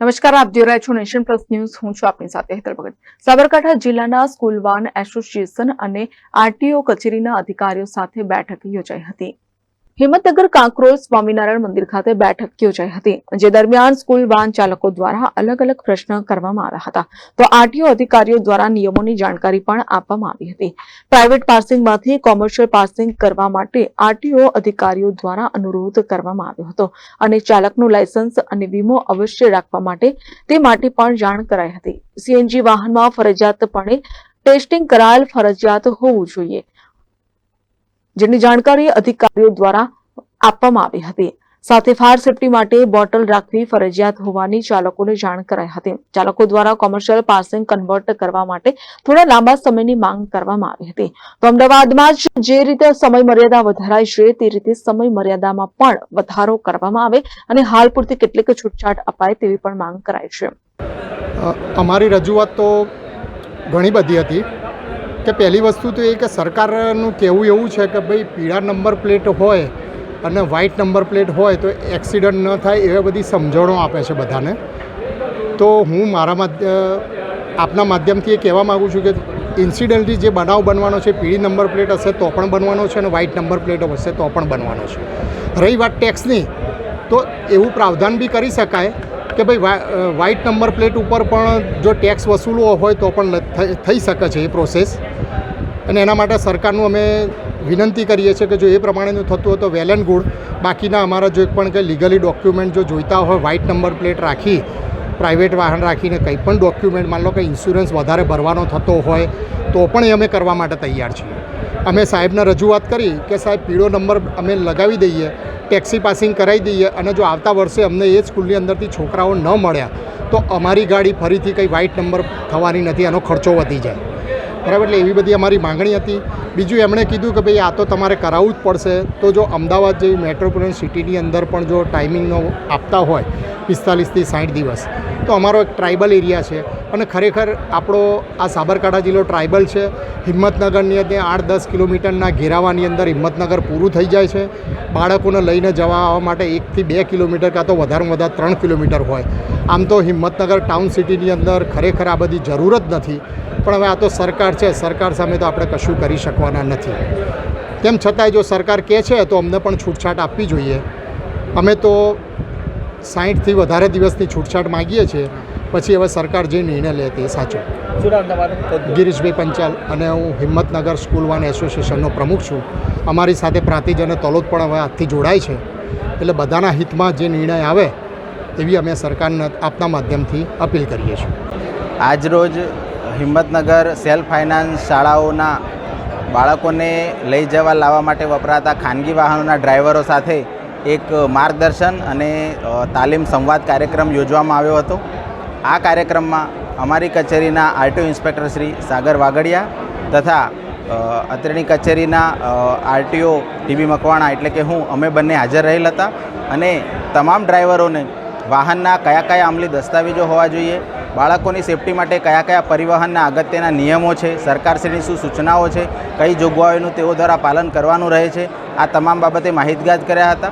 નમસ્કાર, આપ જોઈ રહ્યા છો નેશન પ્લસ ન્યૂઝ. હું છું આપની સાથે હેતલ ભગત. સાબરકાંઠા જિલ્લાના સ્કૂલ વાન એસોસિએશન અને આરટીઓ કચેરીના અધિકારીઓ સાથે બેઠક યોજાઈ હતી. હિંમતનગર કાંકરોલ સ્વામિનારાયણ મંદિર ખાતે બેઠક યોજાઈ હતી, જે દરમિયાન સ્કૂલ વાન ચાલકો દ્વારા અલગ અલગ પ્રશ્ન કરવામાં આવ્યા હતા, તો આરટીઓ અધિકારીઓ દ્વારા નિયમોની જાણકારી પણ આપવામાં આવી હતી. પ્રાઇવેટ પાર્સિંગમાંથી કોમર્શિયલ પાર્સિંગ કરવા માટે આરટીઓ અધિકારીઓ દ્વારા અનુરોધ કરવામાં આવ્યો હતો અને ચાલકનું લાયસન્સ અને વીમો અવશ્ય રાખવા માટે તે માટે પણ જાણ કરાઈ હતી. સીએનજી વાહનમાં ફરજિયાતપણે ટેસ્ટિંગ કરાયેલ ફરજિયાત હોવું જોઈએ, જેની જાણકારી અધિકારીઓ દ્વારા આપવામાં આવી હતી. સાથે ફાયર સેફટી માટે બોટલ રાખવી ફરજિયાત હોવાની ચાલકોને જાણ કરાઈ હતી. ચાલકો દ્વારા કોમર્શિયલ પાર્સિંગ કન્વર્ટ કરવા માટે થોડા લાંબા સમયની માંગ કરવામાં આવી હતી, તો અમદાવાદમાં જ જે રીતે સમય મર્યાદા વધારાઈ છે તે રીતે સમય મર્યાદામાં પણ વધારો કરવામાં આવે અને હાલ પૂરતી કેટલીક છૂટછાટ અપાય તેવી પણ માંગ કરાઈ છે. અમારી રજૂઆત તો ઘણી બધી હતી કે પહેલી વસ્તુ તો એ કે સરકારનું કહેવું એવું છે કે ભાઈ પીળા નંબર પ્લેટ હોય અને વ્હાઇટ નંબર પ્લેટ હોય તો એક્સિડન્ટ ન થાય એવા બધી સમજણો આપે છે બધાને. તો હું આપના માધ્યમથી એ કહેવા માગું છું કે ઇન્સિડન્ટલી જે બનાવ બનવાનો છે, પીળી નંબર પ્લેટ હશે તો પણ બનવાનો છે અને વ્હાઇટ નંબર પ્લેટ હશે તો પણ બનવાનો છે. રહી વાત ટેક્સની, તો એવું પ્રાવધાન બી કરી શકાય કે ભાઈ વ્હાઇટ નંબર પ્લેટ ઉપર પણ જો ટેક્સ વસૂલવો હોય તો પણ થઈ શકે છે એ પ્રોસેસ. અને એના માટે સરકારનું અમે વિનંતી કરીએ છીએ કે જો એ પ્રમાણેનું થતું હોય તો વેલ એન્ડ ગુડ. બાકીના અમારા જો પણ કંઈ લીગલી ડોક્યુમેન્ટ જો જોઈતા હોય, વ્હાઇટ નંબર પ્લેટ રાખી પ્રાઇવેટ વાહન રાખીને કંઈ પણ ડોક્યુમેન્ટ, માન લો કે ઇન્સ્યોરન્સ વધારે ભરવાનો થતો હોય તો પણ એ અમે કરવા માટે તૈયાર છીએ. અમે સાહેબને રજૂઆત કરી કે સાહેબ પીળો નંબર અમે લગાવી દઈએ, ટેક્સી પાસિંગ કરાવી દઈએ અને જો આવતા વર્ષે અમને એ સ્કૂલની અંદરથી છોકરાઓ ન મળ્યા તો અમારી ગાડી ફરીથી કંઈ વ્હાઇટ નંબર થવાની નથી, એનો ખર્ચો વધી જાય. બરાબર, એટલે એવી બધી અમારી માંગણી હતી. બીજું એમણે કીધું કે ભાઈ આ તો તમારે કરાવવું જ પડશે. તો જો અમદાવાદ જેવી મેટ્રોપોલિટન સિટીની અંદર પણ જો ટાઈમિંગનો આપતા હોય 45થી 60 દિવસ, તો અમારો એક ટ્રાઇબલ એરિયા છે અને ખરેખર આપણો આ સાબરકાંઠા જિલ્લો ટ્રાઇબલ છે. હિંમતનગરની અંદર 8-10 કિલોમીટરના ઘેરાવાની અંદર હિંમતનગર પૂરું થઈ જાય છે. બાળકોને લઈને જવા આવવા માટે 1 થી 2 કિલોમીટર કાં તો વધારેમાં વધારે 3 કિલોમીટર હોય. આમ તો હિંમતનગર ટાઉન સિટીની અંદર ખરેખર આ બધી જરૂર જ નથી, પણ હવે આ તો સરકાર છે, સરકાર સામે તો આપણે કશું કરી શકવાના નથી. તેમ છતાંય જો સરકાર કહે છે તો અમને પણ છૂટછાટ આપવી જોઈએ. અમે તો 60થી વધારે દિવસની છૂટછાટ માગીએ છીએ, પછી હવે સરકાર જે નિર્ણય લે તે સાચો. ગિરીશભાઈ પંચાલ અને હું હિંમતનગર સ્કૂલ વાન એસોસિએશનનો પ્રમુખ છું. અમારી સાથે પ્રાંતિજ અને તલોદ પણ હવે આજથી જોડાય છે. એટલે બધાના હિતમાં જે નિર્ણય આવે એવી અમે સરકારને આપના માધ્યમથી અપીલ કરીએ છીએ. આજરોજ હિંમતનગર સેલ્ફ ફાઇનાન્સ શાળાઓના બાળકોને લઈ જવા લાવવા માટે વપરાતા ખાનગી વાહનોના ડ્રાઈવરો સાથે એક માર્ગદર્શન અને તાલીમ સંવાદ કાર્યક્રમ યોજવામાં આવ્યો હતો. આ કાર્યક્રમમાં અમારી કચેરીના આરટીઓ ઇન્સ્પેક્ટર શ્રી સાગર વાગડિયા તથા અત્રેની કચેરીના આરટીઓ ટીબી મકવાણા એટલે કે અમે બંને હાજર રહેલ હતા અને તમામ ડ્રાઈવરોને વાહનના કયા કયા અમલી દસ્તાવેજો હોવા જોઈએ, બાળકોની સેફટી માટે કયા કયા પરિવહનના અગત્યના નિયમો છે, સરકારશ્રીની શું સૂચનાઓ છે, કઈ જોગવાઈઓનું તેઓ દ્વારા પાલન કરવાનું રહે છે, આ તમામ બાબતે માહિતગાર કર્યા હતા.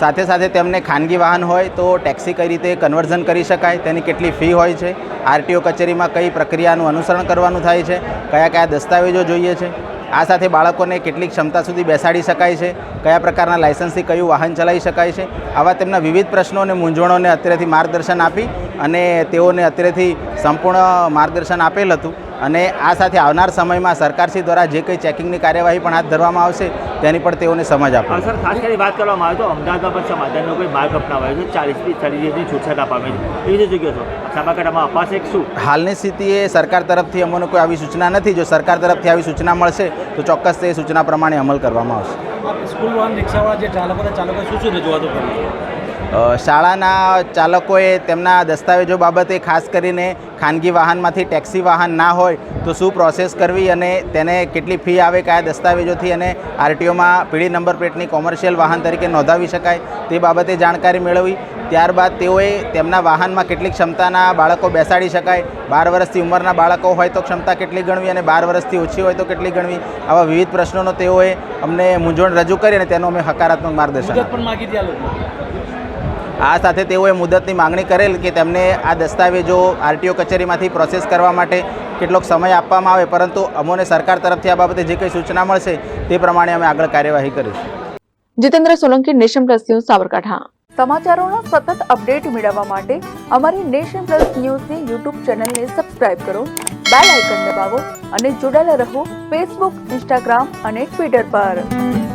સાથે સાથે તેમને ખાનગી વાહન હોય તો ટેક્સી કઈ રીતે કન્વર્ઝન કરી શકાય, તેની કેટલી ફી હોય છે, આરટીઓ કચેરીમાં કઈ પ્રક્રિયાનું અનુસરણ કરવાનું થાય છે, કયા કયા દસ્તાવેજો જોઈએ છે, આ સાથે બાળકોને કેટલી ક્ષમતા સુધી બેસાડી શકાય છે, કયા પ્રકારના લાયસન્સથી કયું વાહન ચલાવી શકાય છે, આવા તેમના વિવિધ પ્રશ્નો અને મૂંઝવણોને અત્યારેથી માર્ગદર્શન આપી અને તેઓને અત્યારેથી સંપૂર્ણ માર્ગદર્શન આપેલ હતું. અને આ સાથે આવનાર સમયમાં સરકારશ્રી દ્વારા જે કંઈ ચેકિંગની કાર્યવાહી પણ હાથ ધરવામાં આવશે તેની પણ તેઓને સમજ આપે. સર, ખાસ કરીને વાત કરવામાં આવે તો અમદાવાદમાં પણ સમાધાનનો કોઈ માર્ગ અપનાવાયો છે, 40થી 30 દિવસની છૂટછાટ આપવામાં છે, એવી રીતે જગ્યા છો સાબરકાંઠામાં અપાશે શું? હાલની સ્થિતિએ સરકાર તરફથી અમને કોઈ આવી સૂચના નથી. જો સરકાર તરફથી આવી સૂચના મળશે તો ચોક્કસ તે સૂચના પ્રમાણે અમલ કરવામાં આવશે. સ્કૂલ વાહન રિક્ષાવાળા જે ચાલકો શું રજૂઆતો કરી? શાળાના ચાલકોએ તેમના દસ્તાવેજો બાબતે ખાસ કરીને ખાનગી વાહનમાંથી ટેક્સી વાહન ના હોય તો શું પ્રોસેસ કરવી અને તેને કેટલી ફી આવે, કયા દસ્તાવેજોથી અને આરટીઓમાં પીળી નંબર પ્લેટની કોમર્શિયલ વાહન તરીકે નોંધાવી શકાય તે બાબતે જાણકારી મેળવી. ત્યારબાદ તેઓએ તેમના વાહનમાં કેટલી ક્ષમતાના બાળકો બેસાડી શકાય, 12 વર્ષથી ઉંમરના બાળકો હોય તો ક્ષમતા કેટલી ગણવી અને 12 વર્ષથી ઓછી હોય તો કેટલી ગણવી, આવા વિવિધ પ્રશ્નોનો તેઓએ અમને મૂંઝવણ રજૂ કરી અને તેનું અમે હકારાત્મક માર્ગદર્શન આપ્યું. આ સાથે તેઓએ મુદતની માંગણી કરેલ કે તેમને આ દસ્તાવેજો આરટીઓ કચેરીમાંથી પ્રોસેસ કરવા માટે કેટલોક સમય આપવામાં આવે, પરંતુ અમોને સરકાર તરફથી આ બાબતે જે કંઈ સૂચના મળશે તે પ્રમાણે અમે આગળ કાર્યવાહી કરીશું. Jitendra Solanki, nation plus news, Sabarkantha. સમાચારોના સતત અપડેટ મેળવવા માટે અમારી નેશન પ્લસ ન્યૂઝની યુટ્યુબ ચેનલને સબસ્ક્રાઇબ કરો, બેલ આઇકન દબાવો અને જોડાયેલા રહો ફેસબુક, ઇન્સ્ટાગ્રામ અને ટ્વિટર પર.